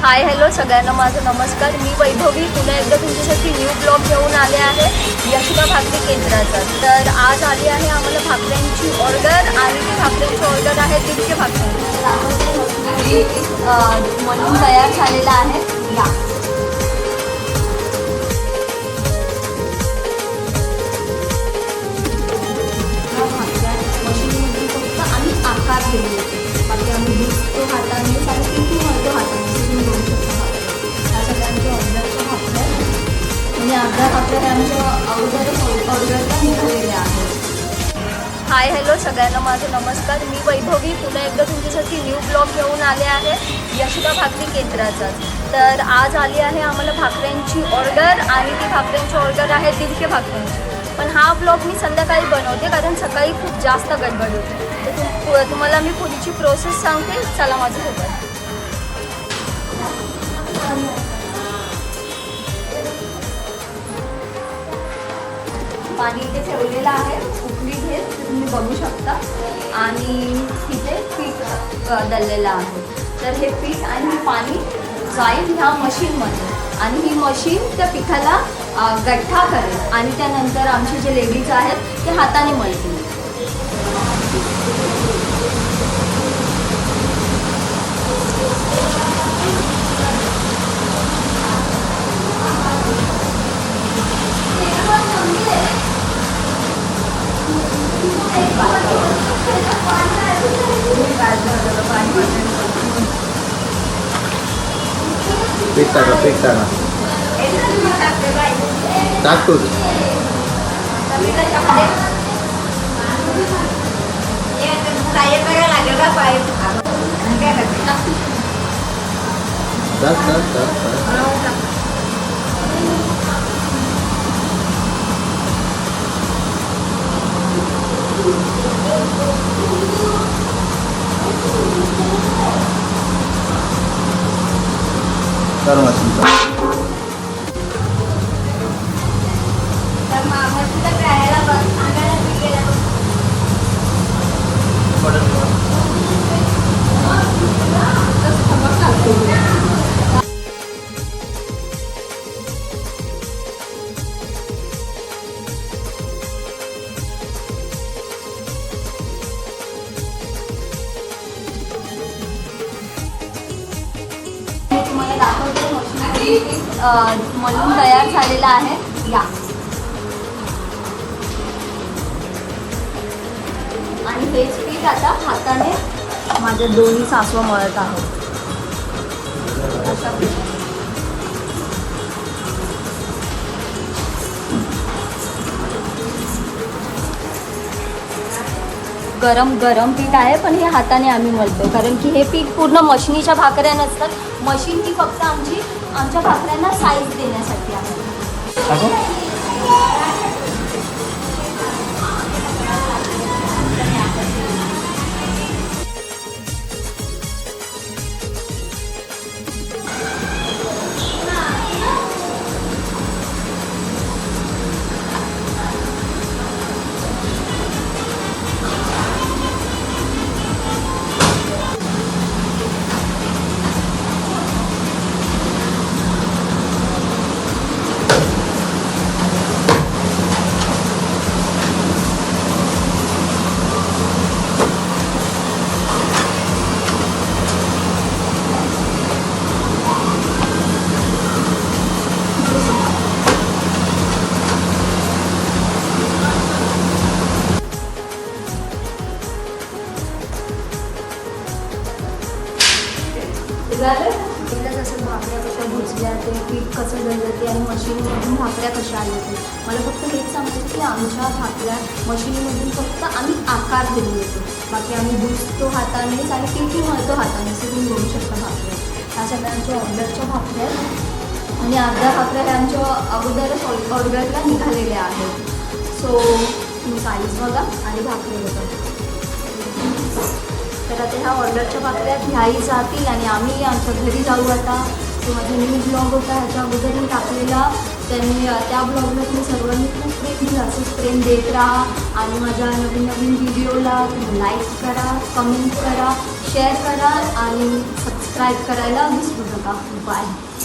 Hi hello सगळ्यांना माझा नमस्कार. मी वैभवी पुन्हा एकदा तुमच्यासाठी न्यू ब्लॉग घेऊन आले आहे यशोदा भाकरी केंद्राचा. तर आज आली आहे आम्हाला भाकऱ्यांची ऑर्डर आणि ती भाकऱ्यांची ऑर्डर आहे 150 भाकरी म्हणून तयार झालेला आहे. या मशीनमध्ये फक्त आम्ही आकार दिले बाकी आम्ही दिसतो हाताने आणि किती म्हणतो हाताने तुम्ही बघू शकता. ह्या सगळ्यांचे ऑर्डरच्या भाकऱ्या म्हणजे अर्ध्या भाकऱ्या आमच्या अगोदरच ऑर्डरला निघालेले आहेत. हाय हॅलो सगळ्यांना माझा नमस्कार. मी वैभवी पुन्हा एकदा तुमच्यासाठी न्यू ब्लॉग घेऊन आले आहे यशोदा भाकरी केंद्राचा. तर आज आली आहे आम्हाला भाकऱ्यांची ऑर्डर आणि ती भाकऱ्यांची ऑर्डर आहे 150 भाकऱ्यांची. पण हा ब्लॉग मी संध्याकाळी बनवते कारण सकाळी खूप जास्त गडबड होते. तर तुम्हाला मी पुढची प्रोसेस सांगते, चला माझ्यासोबत. पाणी इथे ठेवलेलं आहे, उकळी घेत तुम्ही बघू शकता. आणि तिथे पीठ दळलेलं आहे. तर हे पीठ आणि हे पाणी जाईल ह्या मशीनमध्ये आणि ही मशीन त्या पिठाला गठ्ठा करेल आणि त्यानंतर आमचे जे लेडीज आहेत ते हाताने मळतील. पीठ टाका टाक तूच. तर मशीन तुम्हाला दाखवते मळून तयार झालेला आहे. या आणि हेच पीठ आता हाताने माझ्या दोन्ही सासवा मळत आहेत. अशा गरम पीठ आहे पण हे हाताने आम्ही मळतो कारण की हे पीठ पूर्ण मशनीच्या भाकऱ्या नसतात. मशीन ही फक्त आमच्या भाकऱ्यांना साईज देण्यासाठी आहे. एकदा जसं भाकऱ्या कशा भुजल्या ते पीठ कसं झालं ते आणि मशीनमधून भाकऱ्या कशा आल्या ते मला फक्त हेच सांगायचं की आमच्या भाकऱ्या मशीनमधून फक्त आम्ही आकार दिले येतो बाकी आम्ही भुजतो हातानेच आणि पीठही मळतो हाताने. असं तुम्ही बघू शकता भाकऱ्या ह्या सगळ्यांच्या ऑर्डरच्या भाकऱ्या आणि अर्ध्या भाकऱ्या ह्या आमच्या अगोदरच ऑर्डरला निघालेल्या आहेत. सो तुम्ही साईज बघा आणि भाकरी बघा. तर आता ह्या ऑर्डरच्या भाकऱ्या घ्याही जातील आणि आम्ही आमच्या घरी जाऊ. आता तो माझा न्यू ब्लॉग होता ह्याच्या अगोदर मी टाकलेला त्यांनी त्या ब्लॉगला तुम्ही सर्वांनी खूप प्रेम दिलं. असंच प्रेम देत राहा आणि माझ्या नवीन व्हिडिओला तुम्ही लाईक करा, कमेंट करा, शेअर करा आणि सबस्क्राईब करायला विसरू नका. बाय.